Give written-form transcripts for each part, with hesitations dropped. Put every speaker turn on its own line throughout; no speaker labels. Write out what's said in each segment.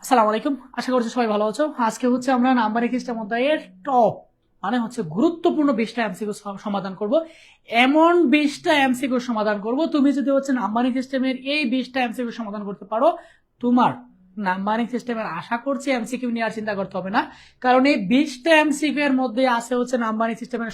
আসসালামু আলাইকুম, আশা করছি সবাই ভালো আছো। আজকে হচ্ছে আমরা নাম্বারিং সিস্টেম অধ্যায়ের টপ মানে হচ্ছে গুরুত্বপূর্ণ 20টা এমসিকিউ সমাধান করব। এমন 20টা এমসিকিউ সমাধান করব, তুমি যদি হচ্ছে নাম্বারিং সিস্টেমের এই 20টা এমসিকিউ সমাধান করতে পারো, তোমার নাম্বারিং সিস্টেমের আশা করছি এমসিকিউ নিয়ে আর চিন্তা করতে হবে না। কারণ এই 20টা এমসিকিউ এর মধ্যে আছে হচ্ছে নাম্বারিং সিস্টেমের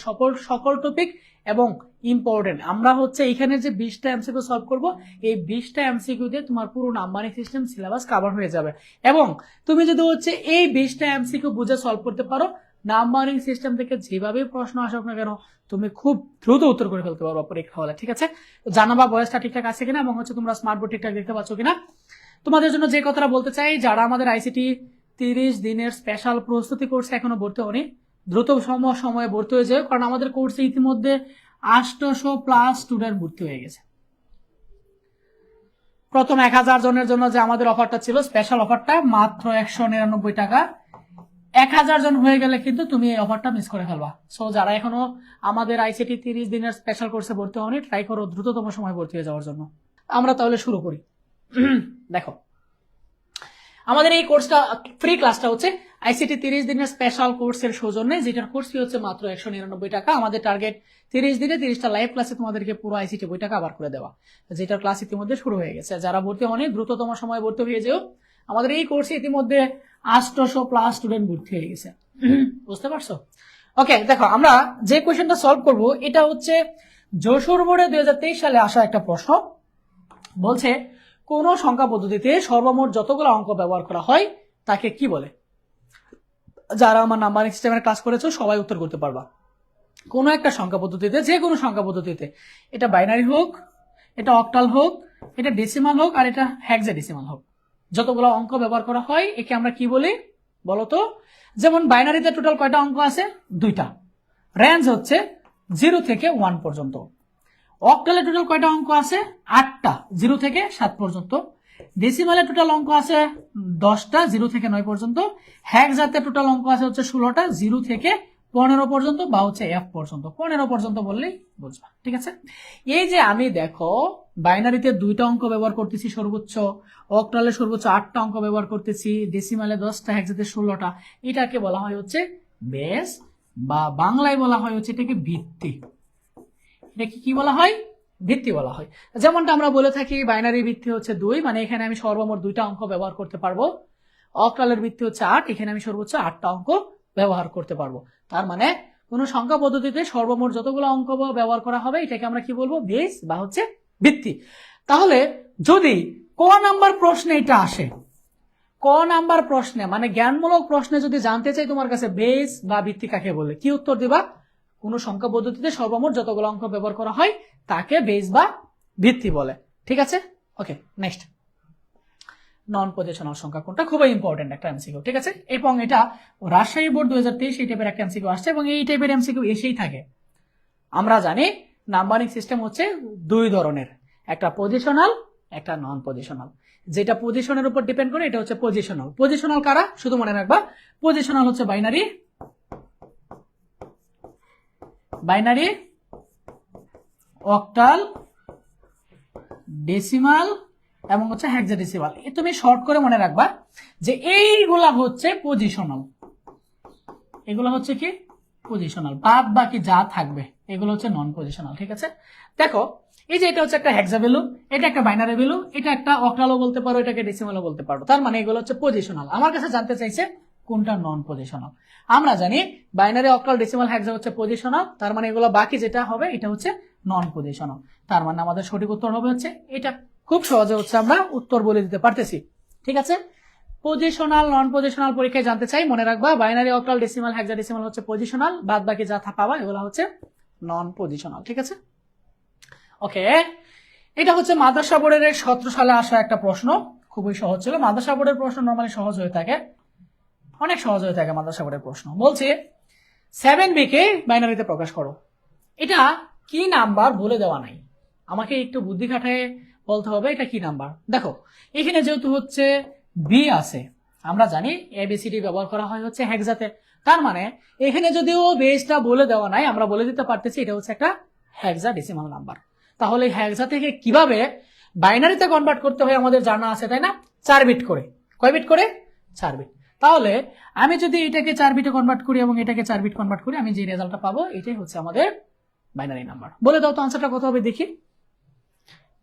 সকল টপিক এবং ইম্পর্টেন্ট। আমরা হচ্ছে এখানে যে 20টা এমসিকিউ সলভ করব, এই 20টা এমসিকিউ দিয়ে তোমার পুরো নাম্বারিং সিস্টেম সিলেবাস কভার হয়ে যাবে। এবং তুমি যদি হচ্ছে এই 20টা এমসিকিউ বুঝে সলভ করতে পারো, নাম্বারিং সিস্টেম থেকে যেভাবে প্রশ্ন আসুক না কেন তুমি খুব দ্রুত উত্তর করে ফেলতে পারো পরীক্ষা হলে। ঠিক আছে, জানাবা বয়সটা ঠিকঠাক আছে কিনা এবং হচ্ছে তোমরা স্মার্ট বোর্ড ঠিকঠাক দেখতে পাচ্ছ কিনা। তোমাদের জন্য যে কথাটা বলতে চাই, যারা আমাদের আইসিটি 30 দিনের স্পেশাল প্রস্তুতি কোর্সে এখনো ভর্তি হয়নি, দ্রুত সময়ে ভর্তি হয়ে যায়, কারণ আমাদের কোর্সে ইতিমধ্যে 800+ স্টুডেন্ট ভর্তি হয়ে গেছে। প্রথম 1000 জনের জন্য যে আমাদের অফারটা ছিল, স্পেশাল অফারটা মাত্র 199 টাকা। 1000 জন হয়ে গেলে কিন্তু তুমি এই অফারটা মিস করে ফেলবা। সো যারা এখনো আমাদের আইসিটি 30 দিনের স্পেশাল কোর্সে ভর্তি হয়নি, ট্রাই করো দ্রুততম সময় ভর্তি হয়ে যাওয়ার জন্য। আমরা তাহলে শুরু করি। দেখো, আমাদের এই কোর্সটা ফ্রি ক্লাসটা হচ্ছে আইসিটি 30 দিনের স্পেশাল কোর্সের সৌজন্যে, যেটার কোর্স ফি হচ্ছে মাত্র 199 টাকা। আমাদের টার্গেট 30 দিনে 30টা লাইভ ক্লাসে তোমাদেরকে পুরো আইসিটি বইটা কভার করে দেওয়া, যেটার ক্লাস ইতিমধ্যে শুরু হয়ে গেছে। যারা ভর্তি হয়নি দ্রুততম সময় ভর্তি হয়ে যেও। আমাদের এই কোর্সে ইতিমধ্যে 800+ স্টুডেন্ট ভর্তি হয়ে গেছে। বুঝতে পারছো? ওকে, দেখো আমরা যে কোয়েশ্চেনটা সলভ করব এটা হচ্ছে যশোর বোর্ডে 2023 সালে আসা একটা প্রশ্ন। বলছে কোন সংখ্যা পদ্ধতিতে সর্বমোট যতগুলো অঙ্ক ব্যবহার করা হয় তাকে কি বলে। যারা আমার নাম্বারিং সিস্টেমের ক্লাস করেছো সবাই উত্তর করতে পারবা। কোন একটা সংখ্যা পদ্ধতিতে, যে কোনো সংখ্যা পদ্ধতিতে, এটা বাইনারি হোক, এটা অক্টাল হোক, এটা ডেসিমাল হোক, আর এটা হেক্সাডেসিমাল হোক, যতগুলো অঙ্ক ব্যবহার করা হয় একে আমরা কি বলি বলতো? যেমন বাইনারিতে টোটাল কয়টা অঙ্ক আছে? 2টা। রেঞ্জ হচ্ছে 0 থেকে 1 পর্যন্ত। অক্টালে টোটাল কয়টা অঙ্ক আছে? 8টা, 0 থেকে 7 পর্যন্ত। ডেসিমালে টোটাল অঙ্ক আছে 10টা, 0 থেকে 9 পর্যন্ত। হেক্সাতে টোটাল অঙ্ক আছে হচ্ছে 16টা, 0 থেকে 15 পর্যন্ত, বা হচ্ছে F পর্যন্ত। 15 পর্যন্ত বললেই বুঝবা। ঠিক আছে, এই যে আমি দেখো বাইনারিতে 2টা অঙ্ক ব্যবহার করতেছি সর্বোচ্চ, অক্টালে সর্বোচ্চ 8টা অঙ্ক ব্যবহার করতেছি, ডেসিমালে 10টা, হেক্সাতে 16টা, এটাকে বলা হয় হচ্ছে বেস, বা বাংলায় বলা হয় হচ্ছে এটাকে ভিত্তি। এটাকে কি বলা হয়? ভিত্তি বলা হয়। যেমনটা আমরা বলে থাকি বাইনারি ভিত্তি হচ্ছে 2, মানে এখানে আমি সর্বমোট 2টা অঙ্ক ব্যবহার করতে পারবো। অক্টালের ভিত্তি হচ্ছে 8, এখানে আমি সর্বোচ্চ 8টা অঙ্ক ব্যবহার করতে পারবো। তার মানে কোন সংখ্যা পদ্ধতিতে সর্বমোট যতগুলো অঙ্ক ব্যবহার করা হবে এটাকে আমরা কি বলবো? বেস বা হচ্ছে ভিত্তি। তাহলে যদি ক নাম্বার প্রশ্নে এটা আসে, ক নাম্বার প্রশ্নে মানে জ্ঞানমূলক প্রশ্নে যদি জানতে চাই তোমার কাছে বেস বা ভিত্তি কাকে বলে, কি উত্তর দিবা? কোন সংখ্যা পদ্ধতিতে সর্বমোট যতগুলো অঙ্ক ব্যবহার করা হয় তাকে বেস বা ভিত্তি বলে। ঠিক আছে, ওকে। নেক্সট, নন পজিশনাল সংখ্যা কোনটা? খুবই ইম্পর্টেন্ট একটা এমসিকিউ। ঠিক আছে, এবং এটা রাজশাহী বোর্ড 2023 এই টাইপের একটা এমসিকিউ আসছে, এবং এই টাইপের এমসিকিউ এসেই থাকে। আমরা জানি নাম্বারিং সিস্টেম হচ্ছে 2 ধরনের, একটা পজিশনাল, একটা নন পজিশনাল। যেটা পজিশনের উপর ডিপেন্ড করে এটা হচ্ছে পজিশনাল। পজিশনাল কারা? শুধু মনে রাখবা, পজিশনাল হচ্ছে বাইনারি, বাইনারি, অক্টাল, ডেসিমাল এবং হচ্ছে হেক্সাডেসিমাল। তুমি শর্ট করে মনে রাখবা যে এইগুলা হচ্ছে পজিশনাল, এগুলো হচ্ছে কি পজিশনাল। বাদ বাকি যা থাকবে এগুলো হচ্ছে নন পজিশনাল। ঠিক আছে, দেখো এই যে এটা হচ্ছে একটা হেক্সা ভ্যালু, এটা একটা বাইনারি ভ্যালু, এটা একটা অক্টালও বলতে পারো, এটাকে ডেসিমালও বলতে পারো। তার মানে এগুলো হচ্ছে পজিশনাল। আমার কাছে জানতে চাইছে কোনটা নন পজিশনাল। আমরা জানি বাইনারি, অক্টাল, ডেসিমাল, হেক্সা হচ্ছে পজিশনাল, তার মানে এগুলো বাকি যেটা হবে এটা হচ্ছে নন পজিশনাল। তার মানে আমাদের সঠিক উত্তর হবে হচ্ছে এটা। খুব সহজে হচ্ছে আমরা উত্তর বলে দিতে পারতেছি। ঠিক আছে, পজিশনাল নন পজিশনাল পরীক্ষায় জানতে চাই, মনে রাখবা বাইনারি, অক্টাল, ডেসিমাল, হেক্সাডেসিমাল হচ্ছে পজিশনাল, বাদ বাকি যা পাবা এগুলো হচ্ছে নন পজিশনাল। ঠিক আছে, ওকে। এটা হচ্ছে মাদ্রাসা বোর্ডের 17 সালে আসা একটা প্রশ্ন, খুবই সহজ ছিল। মাদ্রাসা বোর্ডের প্রশ্ন নরমালি সহজ হয়ে থাকে, অনেক সহজ হয়ে থাকে মাদ্রাসা বোর্ডের প্রশ্ন। বলছে 7b কে বাইনারিতে প্রকাশ করো। এটা কি নাম্বার বলে দেওয়া নাই, আমাকে একটু বুদ্ধি খাটায় বলতে হবে এটা কি নাম্বার। দেখো এখানে যেহেতু হচ্ছে বি আছে, আমরা জানি এবিসিডি ব্যবহার করা হয় হচ্ছে হেক্সাতে, তার মানে এখানে যদিও বেসটা বলে দেওয়া নাই, আমরা বলে দিতে পারতেছি এটা হচ্ছে একটা হেক্সাডেসিমাল নাম্বার। তাহলে হেক্সা থেকে কিভাবে বাইনারিতে কনভার্ট করতে হয় আমাদের জানা আছে, তাই না? 4 বিট করে। কয় বিট করে? 4 বিট। তাহলে আমি যদি এটাকে 4 বিটে কনভার্ট করি এবং এটাকে 4 বিট কনভার্ট করি, আমি যে রেজাল্টটা পাবো এটাই হচ্ছে আমাদের বাইনারি নাম্বার। বলে দাও তো আনসারটা কত হবে দেখি,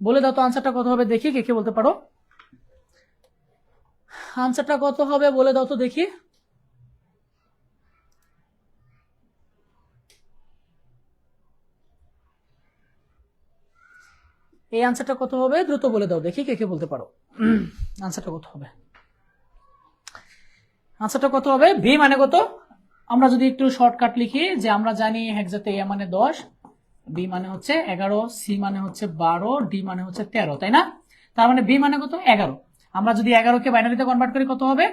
বলে দাও তো আনসারটা কত হবে দেখি, কে কে বলতে পারো আনসারটা কত হবে, বলে দাও তো দেখি। এই আনসারটা কত হবে দ্রুত বলে দাও দেখি, কে কে বলতে পারো আনসারটা কত হবে, আনসারটা কত হবে। ভি মানে কত, আমরা যদি একটু শর্টকাট লিখি যে আমরা জানি হেক্সাতে এ মানে 10, বি মানে হচ্ছে 11, সি মানে হচ্ছে 12, ডি মানে হচ্ছে 13, তাই না? তার মানে বি মানে কত 11। আমরা যদি 11কে বাইনারিতে কনভার্ট করি কত হবে,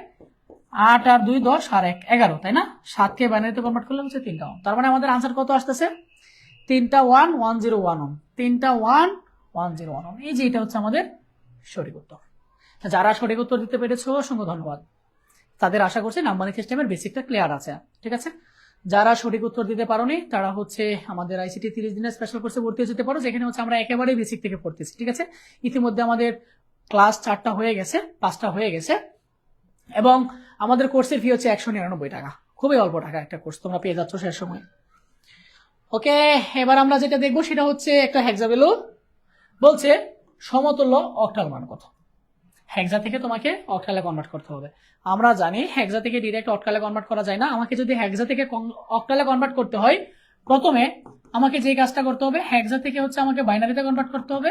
8 আর 2 10 আর 1 11, তাই না? 7কে বাইনারিতে কনভার্ট করলে হচ্ছে 3টা 1। তার মানে আমাদের আনসার কত আসতেছে, 3টা 1 1011, 3টা 1 1011। এই যে এটা হচ্ছে আমাদের সঠিক উত্তর। যারা সঠিক উত্তর দিতে পেরেছো অসংখ্য ধন্যবাদ, তাদের আশা করছি নাম্বারিং সিস্টেমের বেসিকটা ক্লিয়ার আছে, ঠিক আছে? যারা সঠিক উত্তর দিতে পারোনি তারা হচ্ছে আমাদের আইসিটি 30 দিনের স্পেশাল কোর্সে ভর্তি হতে পারো, যেখানে হচ্ছে আমরা একেবারেই বেসিক থেকে পড়তেছি, ঠিক আছে? ইতিমধ্যে আমাদের ক্লাস 4টা হয়ে গেছে, 5টা হয়ে গেছে, এবং আমাদের কোর্সের ফি হচ্ছে 199 টাকা, খুবই অল্প টাকা একটা কোর্স তোমরা পেয়ে যাচ্ছ শেষ সময়। ওকে, এবার আমরা যেটা দেখবো সেটা হচ্ছে একটা হেক্সাভ্যালু বলছে সমতুল্য অক্টাল মান কত। হেক্সা থেকে তোমাকে অক্টালে কনভার্ট করতে হবে। আমরা জানি হেক্সা থেকে ডিরেক্ট অক্টালে কনভার্ট করা যায় না। আমাকে যদি হেক্সা থেকে অক্টালে কনভার্ট করতে হয়, প্রথমে আমাকে যে কাজটা করতে হবে, হেক্সা থেকে হচ্ছে আমাকে বাইনারিতে কনভার্ট করতে হবে,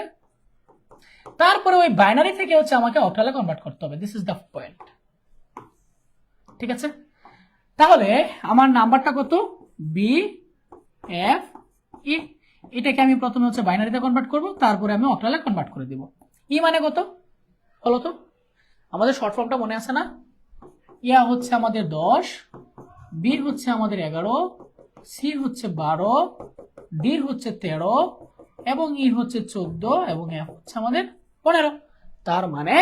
তারপরে ওই বাইনারি থেকে হচ্ছে আমাকে অক্টালে কনভার্ট করতে হবে। দিস ইজ দ্য পয়েন্ট, ঠিক আছে? তাহলে আমার নাম্বারটা কত, বি এফ ই, এটাকে আমি প্রথমে হচ্ছে বাইনারিতে কনভার্ট করব, তারপরে আমি অক্টালে কনভার্ট করে দিব। ই মানে কত বলো তো, আমাদের শর্ট ফর্মটা মনে আছে না? ইয়া হচ্ছে আমাদের 10, বি হচ্ছে আমাদের 11, সি হচ্ছে 12, ডি হচ্ছে 13, এবং ই হচ্ছে 14, এবং এফ হচ্ছে আমাদের 15। তার মানে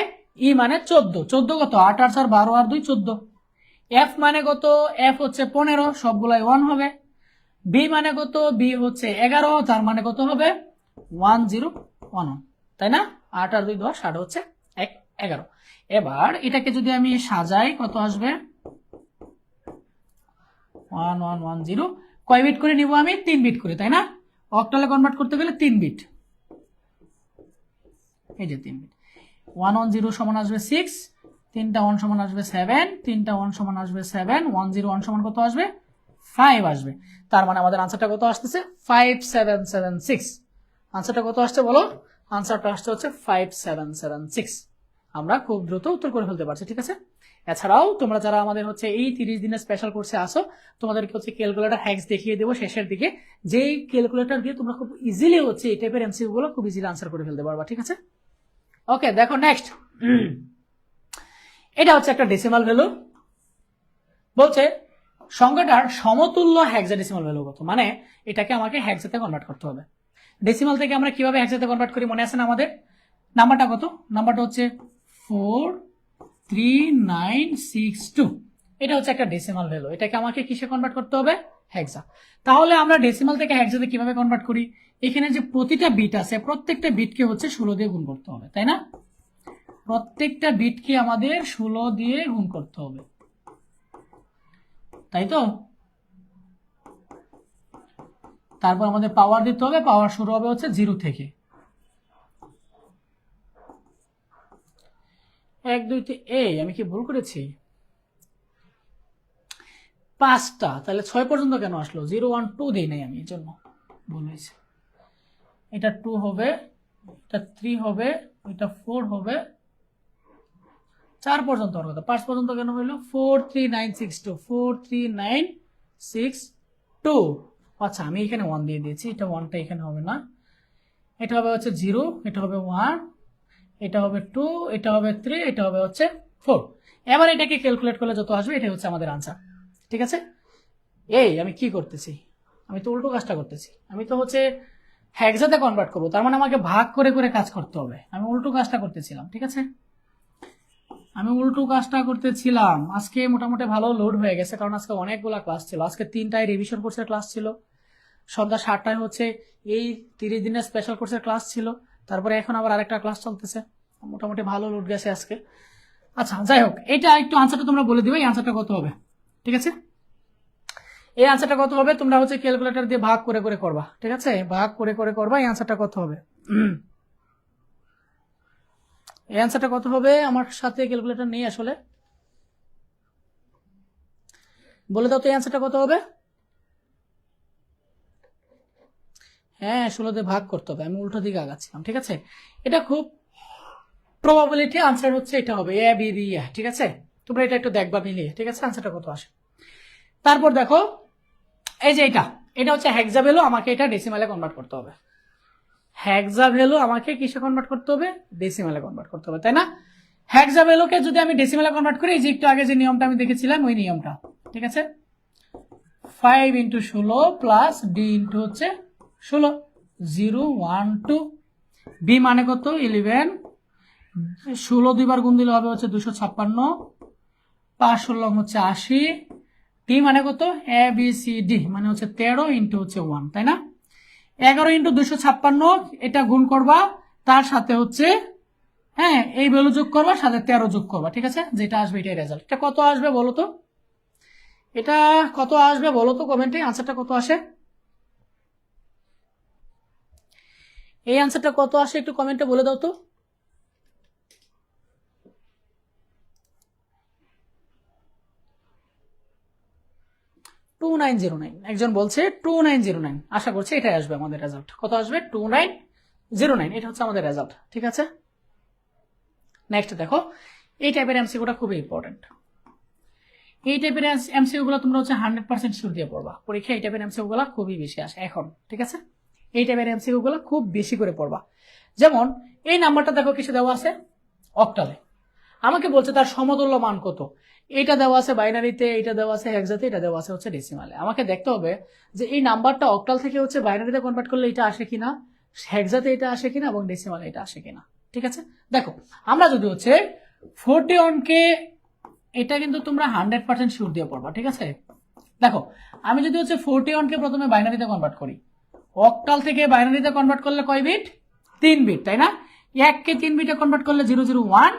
ই মানে 14, 14 কত, 8 আর 4 12 আর 2 14। এফ মানে কত, এফ হচ্ছে 15, সবগুলাই 1 হবে। বি মানে কত, বি হচ্ছে 11, তার মানে কত হবে 1011, তাই না? 8 আর 2 10, 8 হচ্ছে 11। এবার এটাকে যদি আমি সাজাই কত আসবে, 1110। কয় বিট করে নিব আমি, 3 বিট করে, তাই না? অক্টালে কনভার্ট করতে গেলে 3 বিট, এই যে 3 বিট। 110 সমান আসবে 6, 3টা 1 সমান আসবে 7, 3টা 1 সমান আসবে 7, 101 সমান কত আসবে 5 আসবে। তার মানে আমাদের আনসারটা কত আসতেছে 5776। আনসারটা কত আসছে বলো, আনসারটা আসছে হচ্ছে 5776। আমরা খুব দ্রুত উত্তর করে ফেলতে পারছি, ঠিক আছে? এছাড়াও তোমরা যারা আমাদের হচ্ছে এই 30 দিনের স্পেশাল কোর্সে আসো, তোমাদেরকে হচ্ছে ক্যালকুলেটর হ্যাক্স দেখিয়ে দেবো শেষের দিকে, যেই ক্যালকুলেটর দিয়ে তোমরা খুব ইজিলি হচ্ছে এই টাইপের এমসিকিউ গুলো খুব ইজিলি আনসার করে ফেলতে পারবা, ঠিক আছে? ওকে, দেখো নেক্সট, এটা হচ্ছে একটা ডেসিমাল ভ্যালু। বলছে সংখ্যাটার সমতুল্য হেক্সাডেসিমাল ভ্যালু কত, মানে এটাকে আমাকে হেক্সাতে কনভার্ট করতে হবে। ডেসিমাল থেকে আমরা কিভাবে হেক্সাতে কনভার্ট করি মনে আছে না আমাদের? নাম্বারটা কত, নাম্বারটা হচ্ছে 43962। এটা হচ্ছে একটা ডেসিমাল ভ্যালু, এটাকে আমাকে কিসে কনভার্ট করতে হবে, হেক্সা। তাহলে আমরা ডেসিমাল থেকে হেক্সাতে কিভাবে কনভার্ট করি, এখানে যে প্রতিটা বিট আছে প্রত্যেকটা বিটকে হচ্ছে 16 দিয়ে গুণ করতে হবে, তাই না? প্রত্যেকটা বিটকে আমাদের 16 দিয়ে গুণ করতে হবে, তাই তো? তারপর আমাদের পাওয়ার দিতে হবে, পাওয়ার শুরু হবে হচ্ছে 0 থেকে, 1 2 3। এই আমি কি ভুল করেছি, 5টা, তাহলে 6 পর্যন্ত কেন আসলো, 0 1 2 দেই নাই আমি, এই জন্য ভুল হয়েছে। এটা 2 হবে, এটা 3 হবে, এটা 4 হবে, 4 পর্যন্ত হওয়ার কথা, 5 পর্যন্ত কেন হইলো, 43962, 43962। আচ্ছা আমি এখানে 1 দিয়ে দিয়েছি, এটা 1টা এখানে হবে না, এটা হবে হচ্ছে 0, এটা হবে 1, এটা হবে 2, এটা হবে 3, এটা হবে হচ্ছে 4। এবার এটাকে ক্যালকুলেট করলে যত আসবে এটাই হচ্ছে আমাদের আনসার, ঠিক আছে? এই আমি কি করতেছি, আমি তো উল্টো কাজটা করতেছি, আমি তো হচ্ছে হেক্সাতে কনভার্ট করবো, তার মানে আমাকে ভাগ করে করে কাজ করতে হবে, আমি উল্টো কাজটা করতেছিলাম, ঠিক আছে? আমি উল্টো কাজটা করতেছিলাম। আজকে মোটামুটি ভালো লোড হয়ে গেছে, কারণ আজকে অনেকগুলা ক্লাস ছিল। আজকে 3টায় রিভিশন কোর্সের ক্লাস ছিল, সন্ধ্যা 7টায় হচ্ছে এই 30 দিনের স্পেশাল কোর্সের ক্লাস ছিল, তারপরে এখন আবার আরেকটা ক্লাস চলতেছে। মোটামুটি ভালো লোড গেছে আজকে। আচ্ছা যাই হোক, এটা একটু আনসারটা তোমরা বলে দিবে, এই আনসারটা কত হবে। ঠিক আছে, এই আনসারটা কত হবে তোমরা হচ্ছে ক্যালকুলেটর দিয়ে ভাগ করে করে করবা। ঠিক আছে, ভাগ করে করে করবা, এই আনসারটা কত হবে। এই আনসারটা কত হবে, আমার সাথে ক্যালকুলেটর নেই আসলে, বলে দাও তো এই আনসারটা কত হবে। হ্যাঁ 16 দিয়ে ভাগ করতে হবে, আমি উল্টো দিকে আগাচ্ছিলাম। ঠিক আছে, এটা খুব প্রবাবিলিটি আনসার হচ্ছে এটা হবে এ বি বি। ঠিক আছে, তোমরা এটা একটু দেখবা মিলিয়ে। ঠিক আছে, আনসারটা কত আসে। তারপর দেখো এই যে এটা হচ্ছে হেক্সা ভ্যালু, আমাকে এটা ডেসিমালে কনভার্ট করতে হবে। হেক্সা ভ্যালু আমাকে কিসে কনভার্ট করতে হবে, ডেসিমালে কনভার্ট করতে হবে, তাই না। হেক্সা ভ্যালুকে যদি আমি ডেসিমালে কনভার্ট করি, যে একটু আগে যে নিয়মটা আমি দেখেছিলাম ওই নিয়মটা। ঠিক আছে, 5 × 16 প্লাস ডি ইন্টু হচ্ছে 16, 0 1 2। বি মানে কত 11, 16 দুইবার গুণ দিলে হবে হচ্ছে 256, 5 16 হচ্ছে 80। ডি মানে কত এ বি সি ডি মানে হচ্ছে 13 ইন্টু হচ্ছে 1, তাই না। 11 × 256 এটা গুণ করবা, তার সাথে হচ্ছে হ্যাঁ এই ভ্যালু যোগ করবা, সাথে 13 যোগ করবা। ঠিক আছে, যেটা আসবে এটাই রেজাল্ট। এটা কত আসবে বলো তো, এটা কত আসবে বলো তো কমেন্টে, আনসারটা কত আসে, এই আনসারটা কত আসে একটু কমেন্টে বলে দাও তো। টু 2909 একজন বলছে 2909, আশা করছি এটাই আসবে আমাদের রেজাল্ট। কত আসবে 2909, এটা হচ্ছে আমাদের রেজাল্ট। ঠিক আছে, নেক্সট দেখো, এই টাইপের এমসিকিউটা খুবই ইম্পর্টেন্ট। এই টাইপের এমসিকিউ গুলো তোমরা হচ্ছে 100% শিওর দিয়ে পড়বা পরীক্ষা। এই টাইপের এমসিকিউ গুলো খুবই বেশি আসে এখন। ঠিক আছে, এই টাইপের এমসিকিউ গুলো খুব বেশি করে পড়বা। যেমন এই নাম্বারটা দেখো কিছু দেওয়া আছে অক্টালে, আমাকে বলছে তার সমতুল্য মান কত। এইটা দেওয়া আছে বাইনারিতে, এইটা দেওয়া আছে হেক্সাতে, এটা দেওয়া আছে হচ্ছে ডেসিমালে। আমাকে দেখতে হবে যে এই নাম্বারটা অক্টাল থেকে হচ্ছে বাইনারিতে কনভার্ট করলে এটা আসে কিনা, হেক্সাতে এটা আসে কিনা, এবং ডেসিমালে এটা আসে কিনা। ঠিক আছে, দেখো আমরা যদি হচ্ছে 41কে, এটা কিন্তু তোমরা 100% শিওর দিয়ে পড়বা। ঠিক আছে, দেখো আমি যদি হচ্ছে 41কে প্রথমে বাইনারিতে কনভার্ট করি, অক্টাল থেকে বাইনারিতে কনভার্ট করলে কয় বিট, 3 বিট, তাই না। 1কে 3 বিটে কনভার্ট করলে 001,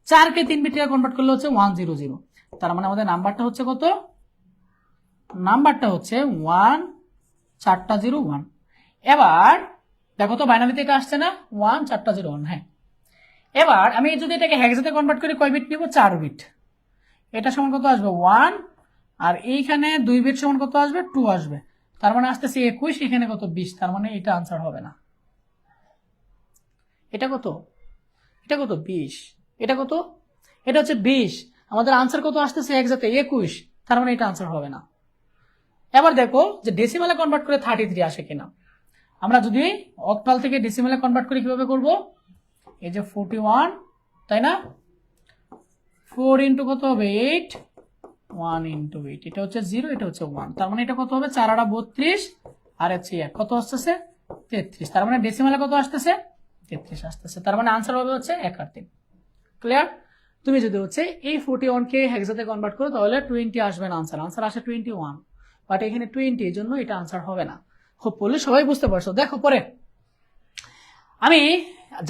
4কে 3 বিটে কনভার্ট করলে হচ্ছে 100। তার মানে আমাদের নাম্বারটা হচ্ছে কত, নাম্বারটা হচ্ছে 1 4টা 01। এবার দেখো তো বাইনারিতে এটা আসছে না 1 4টা 01। হ্যাঁ, এবার আমি যদি এটাকে হেক্সাতে কনভার্ট করি কয় বিট নিব, 4 বিট। এটা সমান কত আসবে 1, আর এইখানে 2 বিট সমান কত আসবে 2 আসবে। তার মানে আসতেছে 21, এখানে কত 20, তার মানে এটা আনসার হবে না। এটা কত, এটা কত 20, এটা কত, এটা হচ্ছে 20, আমাদের আনসার কত আসতেছে হেক্সাতে 21, তার মানে এটা আনসার হবে না। এবার দেখো যে ডেসিমালে কনভার্ট করে 33 আসে কিনা। আমরা যদি অক্টাল থেকে ডেসিমালে কনভার্ট করি কিভাবে করব, এই যে 41, তাই না, 4 ইন্টু কত হবে 8, 1 ইন্টু 8, এটা হচ্ছে 0, এটা হচ্ছে 1, তার মানে এটা কত হবে 4 আর 32, আর হচ্ছে 1 কত আসতেছে 33, তার মানে ডেসিমালে কত আসতেছে 33 আসতেছে। তার মানে আনসার হবে হচ্ছে 1 আর 3। ক্লিয়ার। তুমি যদি হচ্ছে এই 41কে হেক্সাতে কনভার্ট করো তাহলে 20 আসবে না, আনসার আসে 21, বাট এখানে 20, এই জন্য এটা আনসার হবে না। হোপফুলি সবাই বুঝতে পারছো। দেখো পরে আমি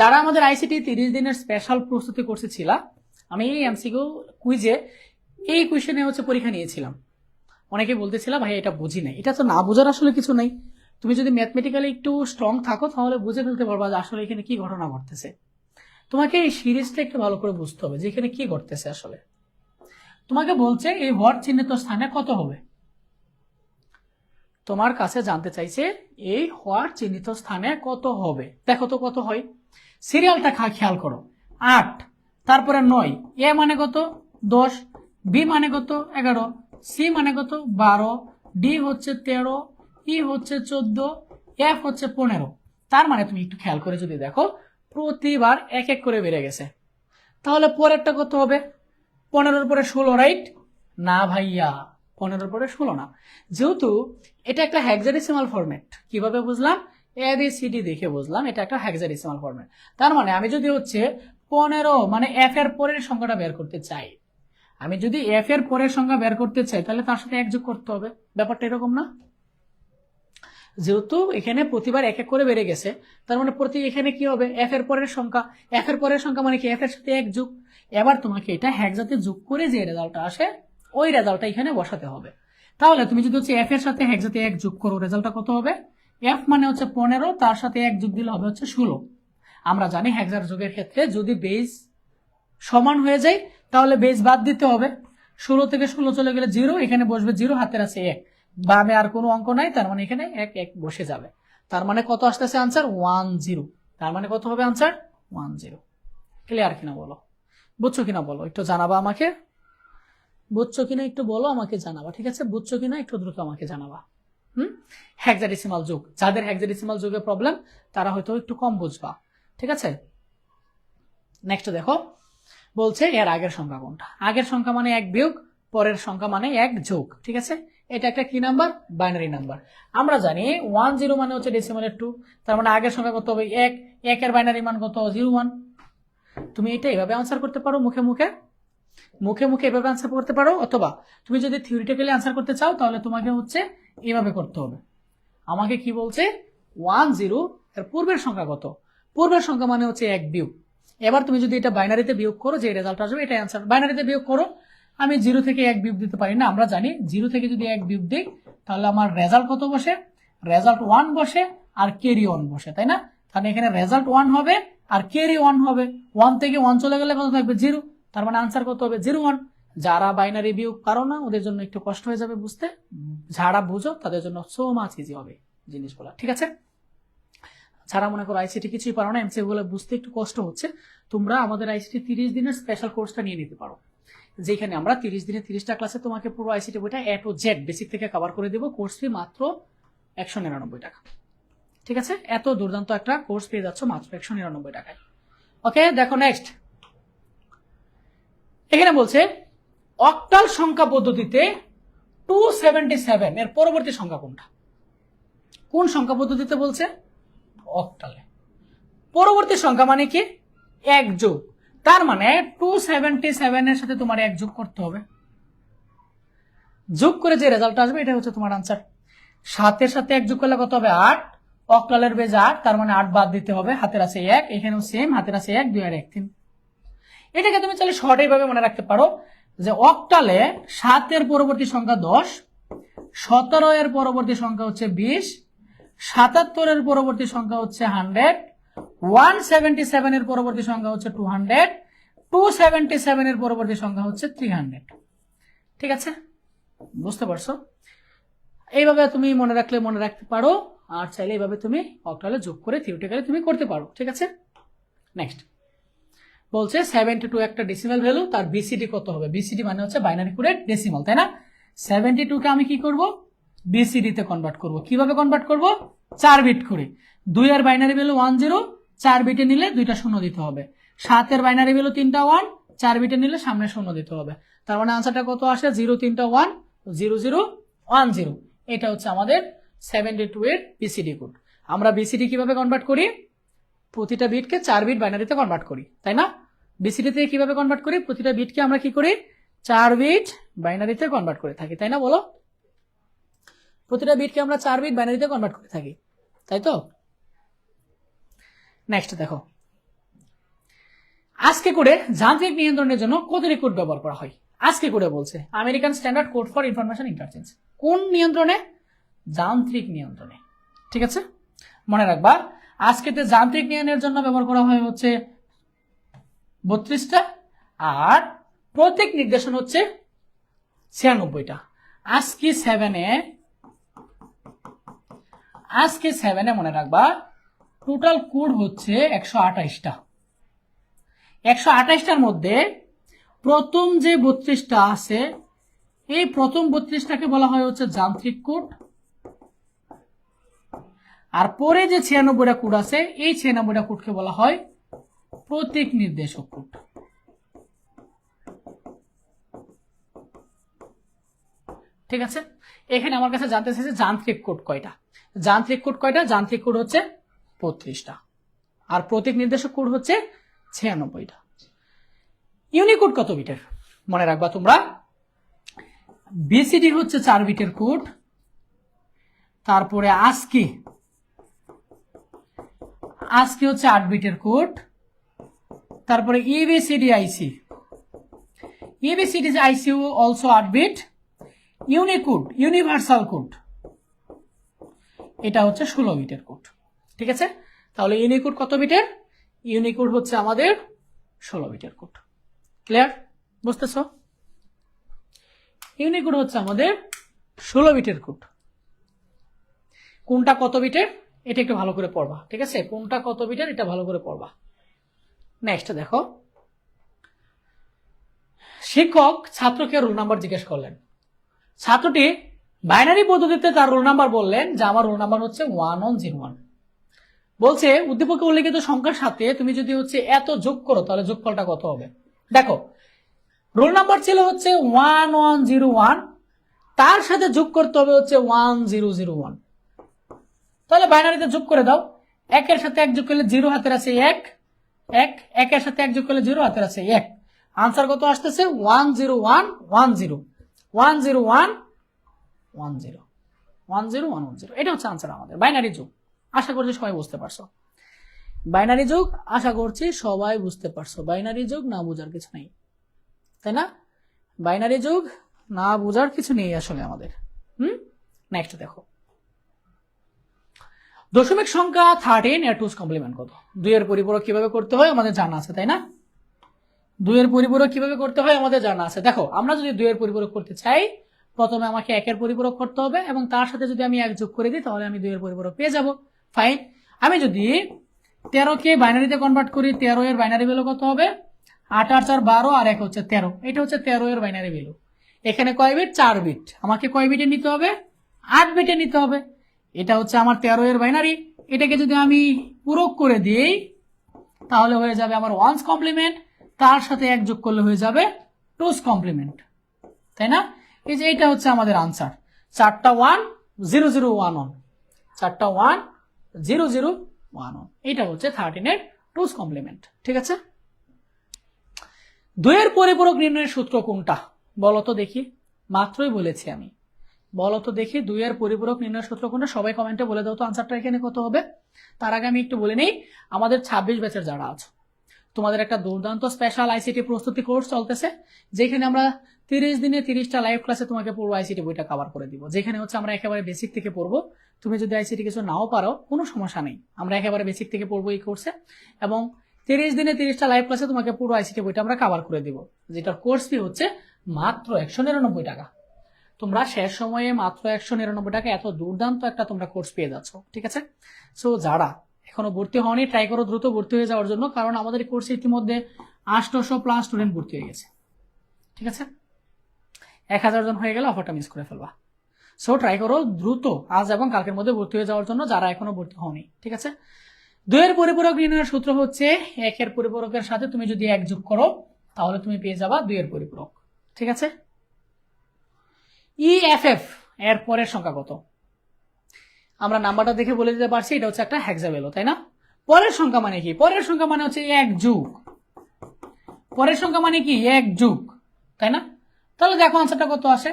যারা আমাদের আইসিটি 30 দিনের স্পেশাল প্রস্তুতি কোর্সে ছিলাম, আমি এই এমসিকিউ কুইজে এই কোয়েশ্চেনে হচ্ছে পরীক্ষা নিয়েছিলাম। অনেকে বলতেছিলাম ভাই এটা বুঝি নাই, এটা তো না বোঝার আসলে কিছু নাই। তুমি যদি ম্যাথমেটিক্যালি একটু স্ট্রং থাকো তাহলে বুঝে ফেলতে পারবা যে আসলে এখানে কি ঘটনা ঘটতেছে। তোমাকে এই সিরিজটা একটু ভালো করে বুঝতে হবে যে এখানে কি ঘটতেছে আসলে। তোমাকে বলছে এই হর চিহ্নিত স্থানে কত হবে, তোমার কাছে জানতে চাইছে এই হর চিহ্নিত স্থানে কত হবে। দেখো তো কত হয়, সিরিয়ালটা খেয়াল করো, 8, তারপরে 9, এ মানে কত 10, বি মানে কত 11, সি মানে কত 12, ডি হচ্ছে 13, ই হচ্ছে 14, এফ হচ্ছে 15। তার মানে তুমি একটু খেয়াল করে যদি দেখো প্রতিবার এক এক করে বেড়ে গেছে। তাহলে পরেরটা কত হবে, 15-র পরে 16, রাইট না ভাইয়া, 15-র পরে 16 না, যেহেতু এটা একটা হেক্সাডেসিমাল ফরম্যাট। কিভাবে বুঝলাম, এ বি সি ডি দেখে বুঝলাম এটা একটা হেক্সাডেসিমাল ফরম্যাট। তার মানে আমি যদি হচ্ছে 15 মানে এফ এর পরের সংখ্যাটা বের করতে চাই, আমি যদি এফ এর পরের সংখ্যা বের করতে চাই তাহলে তার সাথে এক যোগ করতে হবে। ব্যাপারটা এরকম না, যেহেতু এখানে প্রতিবার এক এক করে বেড়ে গেছে, তার মানে প্রতি এখানে কি হবে, এফ এর পরের সংখ্যা মানে কি এফ এর সাথে এক যোগ। এবার তোমাকে এটা হেক্সাতে যোগ করে যে রেজাল্টটা আসে ওই রেজাল্টটা এখানে বসাতে হবে। তাহলে তুমি যদি হচ্ছে এফ এর সাথে হেক্সাতে এক যোগ করো, রেজাল্টটা কত হবে, এফ মানে হচ্ছে 15, তার সাথে এক যোগ দিলে হবে হচ্ছে 16। আমরা জানি হেক্সার যোগের ক্ষেত্রে যদি বেস সমান হয়ে যায় তাহলে বেস বাদ দিতে হবে। 16 থেকে 16 চলে গেলে 0, এখানে বসবে 0, হাতের আছে 1, বামে আর কোনো অঙ্ক নাই, তার মানে এখানে 1 1 বসে যাবে। তার মানে কত আসতেছে আনসার 10। তার মানে কত হবে আনসার 10। ক্লিয়ার কিনা বলো, বুঝছো কিনা বলো, একটু জানাবা আমাকে, বুঝছো কিনা একটু বলো আমাকে জানাবা, ঠিক আছে? বুঝছো কিনা একটু দ্রুত আমাকে জানাবা। হেক্সাডেসিমাল যোগ, যাদের হেক্সাডেসিমাল যোগে প্রবলেম তারা হয়তো একটু কম বুঝবা, ঠিক আছে? নেক্সট দেখো, বলছে এর আগের সংখ্যা কোনটা। আগের সংখ্যা মানে 1 বিয়োগ, পরের সংখ্যা মানে 1 যোগ, ঠিক আছে? এটা একটা কি নাম্বার, বাইনারি নাম্বার। আমরা জানি 10 মানে হচ্ছে ডেসিমালের 2, তার মানে আগের সংখ্যা কত হবে 1, 1 এর বাইনারি মান কত 01। তুমি এটা এভাবে আনসার করতে পারো, মুখে মুখে এভাবে আনসার করতে পারো, অথবা তুমি যদি থিওরিটিক্যালি আনসার করতে চাও তাহলে তোমাকে হচ্ছে এভাবে করতে হবে। আমাকে কি বলছে 10 এর পূর্বের সংখ্যা কত, পূর্বের সংখ্যা মানে হচ্ছে 1 বিয়োগ। এবার তুমি যদি এটা বাইনারিতে বিয়োগ করো, যে রেজাল্ট আসবে এটাই আনসার। বাইনারিতে বিয়োগ করো, আমি 0 থেকে 1 বিয়োগ দিতে পারি না, আমরা জানি 0 থেকে যদি 1 বিয়োগ দিই তাহলে আমার রেজাল্ট কত বসে, রেজাল্ট 1 বসে আর ক্যারি 1 বসে, তাই না? তাহলে এখানে রেজাল্ট 1 হবে আর ক্যারি 1 হবে। 1 থেকে 1 চলে গেলে কত থাকবে 0, তার মানে আনসার কত হবে 01। যারা বাইনারি বিয়োগ পারো না ওদের জন্য একটু কষ্ট হয়ে যাবে বুঝতে, যারা বুঝো তাদের জন্য সো মাচ ইজি হবে জিনিসগুলো, ঠিক আছে? যারা মনে করো আইসিটি কিছুই পারো না, এমসিকিউ গুলো বুঝতে একটু কষ্ট হচ্ছে, তোমরা আমাদের আইসিটি 30 দিনের স্পেশাল কোর্সটা নিয়ে নিতে পারো, যেখানে আমরা 30 দিনে 30টা ক্লাসে তোমাকে পুরো আইসিটি বইটা এ টু জেড বেসিক থেকে কভার করে দেবো। কোর্স ফি মাত্র 199 টাকা, ঠিক আছে? এত দুর্দান্ত একটা কোর্স পেয়ে যাচ্ছ মাত্র 199 টাকায়। ওকে, দেখো নেক্সট, এখানে বলছে অক্টাল সংখ্যা পদ্ধতিতে 277 এর পরবর্তী সংখ্যা কোনটা। কোন সংখ্যা পদ্ধতিতে বলছে, অক্টালে। পরবর্তী সংখ্যা মানে কি 1 যোগ, তার মানে 277 এর সাথে তোমার 1 যোগ করতে হবে, যোগ করে যে রেজাল্ট আসবে এটা হচ্ছে তোমার আনসার। 7 এর সাথে 1 যোগ করলে কত হবে 8, অক্টালের বেজ 8, তার মানে 8 বাদ দিতে হবে, হাতের আছে 1, এখানেও সেম, হাতের আছে 1, 2 আর 1 3। এটাকে তুমি চাইলে শর্ট এইভাবে মনে রাখতে পারো যে অক্টালে 7 এর পরবর্তী সংখ্যা 10, 17 এর পরবর্তী সংখ্যা হচ্ছে 20, 77 এর পরবর্তী সংখ্যা হচ্ছে 100, 177 এর পরবর্তী সংখ্যা হচ্ছে 200, 277 এর পরবর্তী সংখ্যা হচ্ছে 300, ঠিক আছে? বুঝতে পারছো? এইভাবে তুমি মনে রাখলে মনে রাখতে পারো, আর চাইলে এইভাবে তুমি অক্টালে যোগ করে থিওরিটিক্যালি তুমি করতে পারো, ঠিক আছে? নেক্সট বলছে 72 একটা ডেসিমাল ভ্যালু, তার বিসিডি কত হবে। বিসিডি মানে হচ্ছে বাইনারি কোডেড ডেসিমাল, তাই না? 72 কে আমি কি করব, বিসিডি তে কনভার্ট করব। কিভাবে কনভার্ট করব, 4 বিট করে। 2 এর বাইনারি ভ্যালু 10, 4 বিটে নিলে 2টা শূন্য দিতে হবে। 7 এর বাইনারি ভ্যালু 3টা 1, 4 বিটে নিলে সামনে শূন্য দিতে হবে। তার মানে আনসারটা কত আসে 0 3টা 1, 0 0 1 0। এটা হচ্ছে আমাদের 72 এর বিসিডি কোড। আমরা বিসিডি কিভাবে কনভার্ট করি, প্রতিটা বিটকে 4 বিট বাইনারিতে কনভার্ট করি, তাই না? বিসিডি তে কিভাবে কনভার্ট করি, প্রতিটা বিটকে আমরা কি করি 4 বিট বাইনারিতে কনভার্ট করে থাকি, তাই না? বলো, প্রতিটা বিটকে আমরা 4 বিট বাইনারিতে কনভার্ট করে থাকি, তাই তো? নেক্সট দেখো, আজকে করে যান্ত্রিক নিয়ন্ত্রণের জন্য কতটি কোড ব্যবহার করা হয়। আজকে করে বলছে American standard code for information interchange. কোন নিয়ন্ত্রণে, যান্ত্রিক নিয়ন্ত্রণে, ঠিক আছে? মনে রাখবা আজকেতে যান্ত্রিক নিয়ন্ত্রণের জন্য ব্যবহার করা হয় হচ্ছে 32টা, আর প্রত্যেক নির্দেশন হচ্ছে 96টা। আজকে 7-এ মনে রাখবা টোটাল কোড হচ্ছে 128টা। 128টার মধ্যে প্রথম যে 32টা আছে, এই প্রথম 32টাকে বলা হয় হচ্ছে যান্ত্রিক কোড, আর পরে যে 96টা কোড আছে এই 96টা কোডকে বলা হয় প্রতীক নির্দেশক কোড, ঠিক আছে? এখানে আমার কাছে জানতে চাইছে যান্ত্রিক কোড কয়টা। যান্ত্রিক কোড কয়টা, যান্ত্রিক কোড হচ্ছে 32টা, আর প্রতীক নির্দেশক কোড হচ্ছে 96টা। ইউনিকোড কত বিটের মনে রাখবা তোমরা, বিসিডি হচ্ছে 4 বিটের কোড, তারপরে আজকে হচ্ছে 8 বিটের কোড, তারপরে EBCDIC also 8 bit, Unicode universal code এটা হচ্ছে 16 বিটের কোড। ঠিক আছে, তাহলে ইউনিকোড কত বিটের? ইউনিকোড হচ্ছে আমাদের 16 বিটের কোড। ক্লিয়ার? বুঝতেছো? ইউনিকোড হচ্ছে আমাদের 16 বিটের কোড। কোনটা কত বিটের এটা একটু ভালো করে পড়বা। ঠিক আছে, কোনটা কত বিটের এটা ভালো করে পড়বা। নেক্সট দেখো, শিক্ষক ছাত্রকে রোল নাম্বার জিজ্ঞেস করলেন। ছাত্রটি বাইনারি পদ্ধতিতে তার রোল নাম্বার বললেন যে আমার রোল নাম্বার হচ্ছে 1101। বলছে উদ্দীপকে উল্লেখিত সংখ্যার সাথে তুমি যদি হচ্ছে এত যোগ করো তাহলে যোগফলটা কত হবে। দেখো, রোল নাম্বার ছিল হচ্ছে 1101, তার সাথে যোগ করতে হবে হচ্ছে 1001। তাহলে বাইনারিতে যোগ করে দাও। একের সাথে এক যোগ করলে 0 হাতের আছে 1, একের সাথে এক যোগ করলে 0 হাতের আছে 1। আনসার কত আসতেছে? 10110। এটা হচ্ছে আনসার আমাদের বাইনারি যোগ। আশা করছি সবাই বুঝতে পারছো। বাইনারি যোগ আশা করছি সবাই বুঝতে পারছো। বাইনারি যোগ না বোঝার কিছু নেই, তাই না? বাইনারি যোগ না বোঝার কিছু নেই আসলে আমাদের। নেক্সট দেখো, দশমিক সংখ্যা 13 এর 2's কমপ্লিমেন্ট কত? 2 এর পরিপূরক কিভাবে করতে হয় আমাদের জানা আছে, তাই না? 2 এর পরিপূরক কিভাবে করতে হয় আমাদের জানা আছে। দেখো, আমরা যদি 2 এর পরিপূরক করতে চাই প্রথমে আমাকে 1 এর পরিপূরক করতে হবে এবং তার সাথে যদি আমি 1 যোগ করে দিই তাহলে আমি 2 এর পরিপূরক পেয়ে যাব। ফাইন। আমি যদি 13 কে বাইনারিতে কনভার্ট করি, 13 এর বাইনারি ভ্যালু কত হবে? 8 আর 4 12 আর 1 হচ্ছে 13। এটা হচ্ছে 13 এর বাইনারি ভ্যালু। এখানে কয় বিট? 4 বিট। আমাকে কয় বিটে নিতে হবে? 8 বিটে নিতে হবে। এটা হচ্ছে আমার 13 এর বাইনারি। এটাকে যদি আমি পূরক করে দিই তাহলে হয়ে যাবে আমার 1's কমপ্লিমেন্ট, তার সাথে 1 যোগ করলে হয়ে যাবে 2's কমপ্লিমেন্ট, তাই না? এই যে এটা হচ্ছে আমাদের আনসার। 4টা 1 0 0 1 1, 4টা 1 0 0 1 1। এটা হচ্ছে 13 এর 2's কমপ্লিমেন্ট। ঠিক আছে, 2 এর পরিপূরক নির্ণয়ের সূত্র কোনটা বলো তো দেখি? মাত্রই বলেছি আমি। বলো তো দেখি 2 এর পরিপূরক নির্ণয়ের সূত্র কোনটা? সবাই কমেন্টে বলে দাও তো আনসারটা এখানে কত হবে। তার আগে আমি একটু বলে নেই, আমাদের 26 ব্যাচের যারা আছে তোমাদের একটা দুর্দান্ত স্পেশাল আইসিটি প্রস্তুতি কোর্স চলতেছে, যেখানে আমরা 30 দিনে 30টা লাইভ ক্লাসে তোমাকে পুরো আইসিটি বইটা কভার করে দিব। যেখানে হচ্ছে আমরা একেবারে বেসিক থেকে পড়বো। তুমি যদি আইসিটি কিছু নাও পারো কোনো সমস্যা নেই, আমরা একেবারে বেসিক থেকে পড়বো এই কোর্সে। এবং 30 দিনে 30টা লাইভ ক্লাসে তোমাকে পুরো আইসিটি বইটা আমরা কভার করে দিব, যেটার কোর্স ফি হচ্ছে মাত্র 199 টাকা। তোমরা শেষ সময়ে মাত্র 199 টাকা এত দুর্দান্ত একটা তোমরা কোর্স পেয়ে যাচ্ছ। ঠিক আছে, সো যারা এখনো ভর্তি হওনি ট্রাই করো দ্রুত ভর্তি হয়ে যাওয়ার জন্য, কারণ আমাদের এই কোর্সে ইতিমধ্যে 800+ স্টুডেন্ট ভর্তি হয়ে গেছে। ঠিক আছে, 1000 জন হয়ে গেলে অফারটা মিস করে ফেলবা। সো ট্রাই করো দ্রুত আজ এবং কালকের মধ্যে ভর্তি হয়ে যাওয়ার জন্য যারা এখনো ভর্তি হওনি। ঠিক আছে, 2 এর পরিপূরক নির্ণয়ের সূত্র হচ্ছে 1 এর পরিপূরকের সাথে তুমি যদি 1 যোগ করো তাহলে তুমি পেয়ে যাবা 2 এর পরিপূরক। ঠিক আছে, EFF এর পরের সংখ্যা কত? আমরা নাম্বারটা দেখে বলে দিতে পারছি এটা হচ্ছে একটা হেক্সাভ্যালু, তাই না? পরের সংখ্যা মানে কি? পরের সংখ্যা মানে হচ্ছে 1 যোগ। পরের সংখ্যা মানে কি? 1 যোগ, তাই না? তাহলে দেখো আনসারটা কত আসে।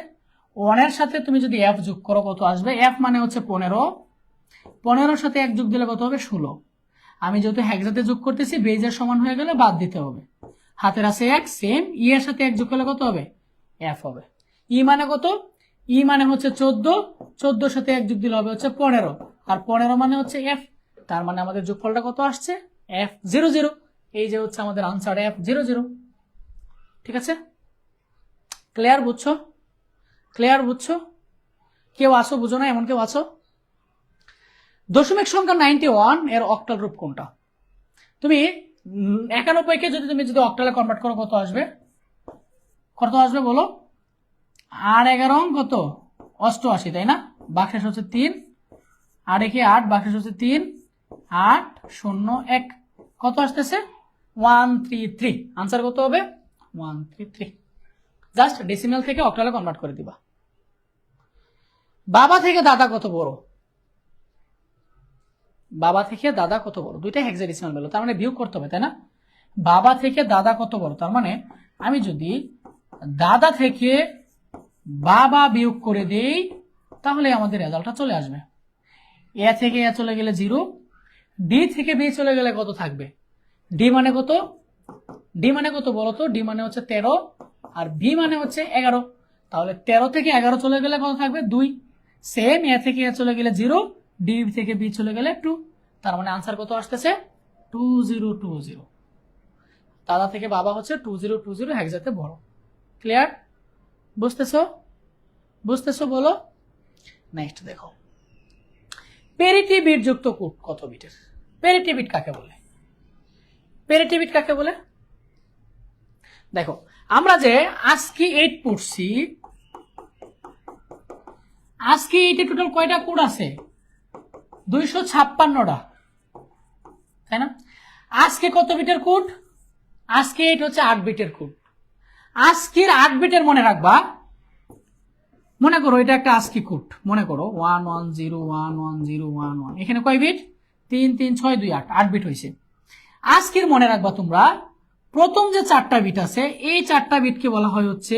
1 এর সাথে তুমি যদি F যোগ করো কত আসবে? F মানে হচ্ছে 15, 15 সাথে 1 যোগ দিলে কত হবে? 16। আমি যেহেতু হেক্সাতে যোগ করতেছি বেজের সমান হয়ে গেলে বাদ দিতে হবে। হাতের আছে 1, সেম। E এর সাথে 1 যোগ করলে কত হবে? F হবে। E মানে কত? E মানে হচ্ছে 14, 14 সাথে 1 যোগ দিলে হবে হচ্ছে 15, আর 15 মানে হচ্ছে F। তার মানে আমাদের যোগফলটা কত আসছে? F00। এই যে হচ্ছে আমাদের আনসার F00। ঠিক আছে, ক্লিয়ার? বুঝছো? ক্লিয়ার? বুঝছো? কেউ আসো বুঝো না এমন কেউ আসো? দশমিক সংখ্যা 91 এর অক্টাল রূপ কোনটা? তুমি 91 কে যদি অক্টালে কনভার্ট করো কত আসবে? কত আসবে বলো? 8 11 কত? 88, তাই না? বাক্সেস হচ্ছে 3, 8 একে 8, বাক্সেস হচ্ছে 3 8 0 1। কত আসতেছে? 133। আনসার কত হবে? 133। জাস্ট ডেসিমাল থেকে অক্টালে কনভার্ট করে দিবা। বাবা থেকে দাদা কত বড়? বাবা থেকে দাদা কত বড়? দুইটা হেক্সাডেসিমাল ভ্যালু, তার মানে বিয়োগ করতে হবে, তাই না? বাবা থেকে দাদা কত বড়? তার মানে আমি যদি দাদা থেকে বাবা বিয়োগ করে দেই তাহলে আমাদের রেজাল্টটা চলে আসবে। এ থেকে এ চলে গেলে 0, ডি থেকে বি চলে গেলে কত থাকবে? ডি মানে কত? ডি মানে কত বলো তো? ডি মানে হচ্ছে 13 আর বি মানে হচ্ছে 11। তাহলে 13 থেকে 11 চলে গেলে কত থাকবে? 2। সেম এ থেকে এ চলে গেলে 0, ডি থেকে বি চলে গেলে 2। তার মানে আনসার কত আসতেছে? 2020। দাদা থেকে বাবা হচ্ছে 2020 একসাথে বড়। ক্লিয়ার? বুঝতেছো? বুঝতেছো বলো। নেক্সট দেখো, পেরিটি বিট যুক্ত কোড কত বিটের? পেরিটি বিট কাকে বলে? পেরিটি বিট কাকে বলে? দেখো, আমরা যে ASCII 8 পড়ছি, ASCII 8 এ টোটাল কয়টা কোড আছে? 256টা, তাই না? ASCII কত বিটের কোড? ASCII 8 হচ্ছে 8 বিটের কোড। ASCII 8 বিটের মনে রাখবা, মনে করো এটা একটা ASCII কোড, মনে করো 11011011, এখানে কয় বিট? 3 3 6 2 8, 8 বিট হয়েছে। ASCII মনে রাখবা তোমরা, প্রথম যে 4টা বিট আছে এই 4টা বিটকে বলা হয় হচ্ছে,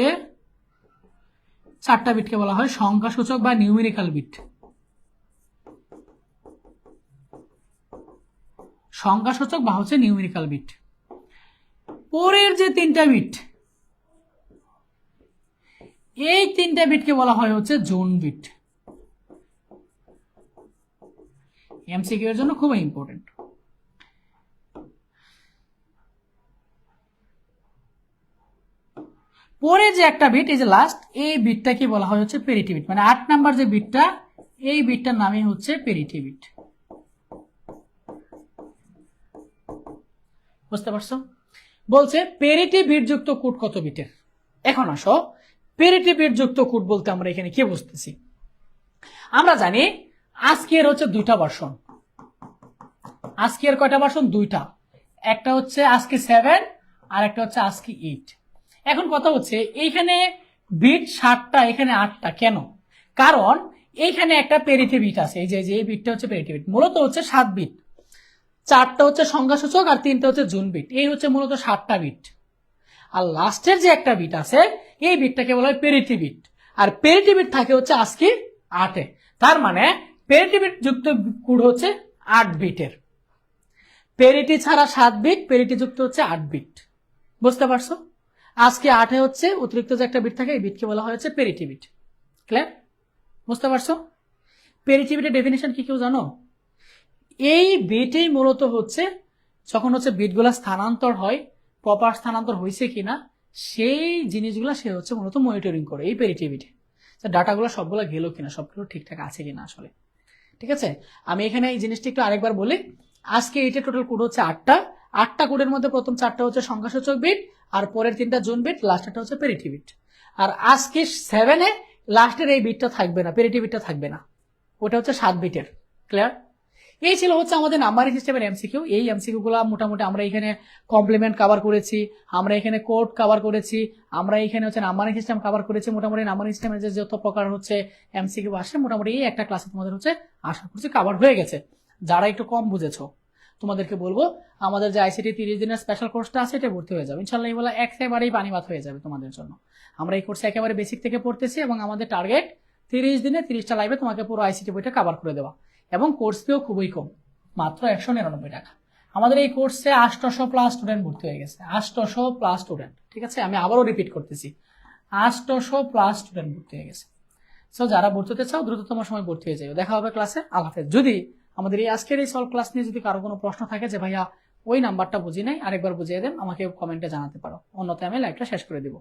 4টা বিটকে বলা হয় সংখ্যাসূচক বা নিউমেরিক্যাল বিট। সংখ্যাসূচক বা হচ্ছে নিউমেরিক্যাল বিট। পরের যে 3টা বিট, এই 3টা বিটকে বলা হয় হচ্ছে জোন বিট। এমসিকিউ এর জন্য খুব ইম্পর্টেন্ট। পরে যে একটা বিট, এই যে লাস্ট, এই বিটটাকে বলা হয় হচ্ছে পেরিটি বিট। মানে 8 নাম্বার যে বিটটা, এই বিটটার নামই হচ্ছে পেরিটি বিট। বুঝতে পারছো? বলছে পেরিটি বিট যুক্ত কোড কত বিটের। এখন আসো, পেরিটি বিট যুক্ত কোড বলতে আমরা এখানে কি বুঝতেছি? আমরা জানি ASCII এর হচ্ছে 2টা ভার্সন। ASCII এর কয়টা ভার্সন? 2টা। একটা হচ্ছে ASCII 7 আর একটা হচ্ছে ASCII 8। এখন কথা হচ্ছে এইখানে বিট 7টা, এখানে 8টা, কেন? কারণ এইখানে একটা পেরিটি বিট আছে, এই যে এই বিটটা হচ্ছে পেরিটি বিট। মূলত হচ্ছে 7 বিট, 4টা হচ্ছে সংখ্যাসূচক আর 3টা হচ্ছে জোন বিট। এই হচ্ছে মূলত 7টা বিট। আর লাস্টের যে একটা বিট আছে, এই বিটটাকে বলা হয় পেরিটি বিট। আর পেরিটি বিট থাকে হচ্ছে ASCII 8-এ। তার মানে পেরিটি বিট যুক্ত কোড হচ্ছে 8 বিটের। পেরিটি ছাড়া 7 বিট, পেরিটি যুক্ত হচ্ছে 8 বিট। বুঝতে পারছো? ASCII 8-এ হচ্ছে অতিরিক্ত যে একটা বিট থাকে, এই বিটকে বলা হয় হচ্ছে পেরিটি বিট। ক্লিয়ার? বুঝতে পারছো? পেরিটি বিটের ডেফিনেশন কি কেউ জানো? এই বিটেই মূলত হচ্ছে যখন হচ্ছে বিটগুলা স্থানান্তর হয়, প্রপার স্থানান্তর হয়েছে কিনা সেই জিনিসগুলা সে হচ্ছে মূলত মনিটরিং করে এই পেরিটি বিটে। ডাটাগুলো সবগুলো গেল কিনা, সবগুলো ঠিকঠাক আছে কিনা আসলে। ঠিক আছে, আমি এখানে এই জিনিসটা একটু আরেকবার বলি। ASCII 8 এর টোটাল কোড হচ্ছে 8টা কোডের মধ্যে প্রথম 4টা হচ্ছে সংখ্যাসূচক বিট, আর পরের 3টা জোন বিট, লাস্টটা হচ্ছে পেরিটি বিট। আর ASCII 7-এ লাস্টের এই বিটটা থাকবে না, পেরিটি বিটটা থাকবে না, ওটা হচ্ছে 7 বিটের। ক্লিয়ার? এই ছিল হচ্ছে আমাদের নাম্বারিং সিস্টেমের এমসিকিউ। এই এমসিকিউ গুলো মোটামুটি আমরা এখানে কমপ্লিমেন্ট কভার করেছি, আমরা এখানে কোড কভার করেছি, আমরা এখানে হচ্ছে নাম্বারিং সিস্টেম কভার করেছি। মোটামুটি নাম্বারিং সিস্টেমের যে যত প্রকার হচ্ছে এমসিকিউ আসে, মোটামুটি এই একটা ক্লাসে তোমাদের হচ্ছে আশা করছি কভার হয়ে গেছে। যারা একটু কম বুঝেছো তোমাদেরকে বলবো, আমাদের যে আইসিটি 30 দিনের স্পেশাল কোর্সটা আছে এটা ভর্তি হয়ে যাবে ইনশাল্লাহ। এই বলা একেবারেই পানি ভাত হয়ে যাবে তোমাদের জন্য। আমরা এই কোর্সে একেবারে বেসিক থেকে পড়তেছি এবং আমাদের টার্গেট 30 দিনে 30টা লাইভে তোমাকে পুরো আইসিটি বইটা কভার করে দেওয়া। এবং কোর্স ফিও খুবই কম, মাত্র 199 টাকা। আমাদের এই কোর্সে 800 প্লাস স্টুডেন্ট ভর্তি হয়ে গেছে, 800 প্লাস স্টুডেন্ট। ঠিক আছে, আমি আবারও রিপিট করতেছি, 800 প্লাস স্টুডেন্ট ভর্তি হয়ে গেছে। সো যারা ভর্তি হতে চাও দ্রুততম সময় ভর্তি হয়ে যাবে। দেখা হবে ক্লাসে। আল্লাহ হাফেজ। যদি আমাদের এই আজকের এই সলভ ক্লাস নিয়ে যদি কারো কোনো প্রশ্ন থাকে যে ভাইয়া ওই নাম্বারটা বুঝি নাই, আরেকবার বুঝিয়ে দেন, আমাকে কমেন্টে জানাতে পারো, অন্যথায় আমি লাইভটা শেষ করে দিব।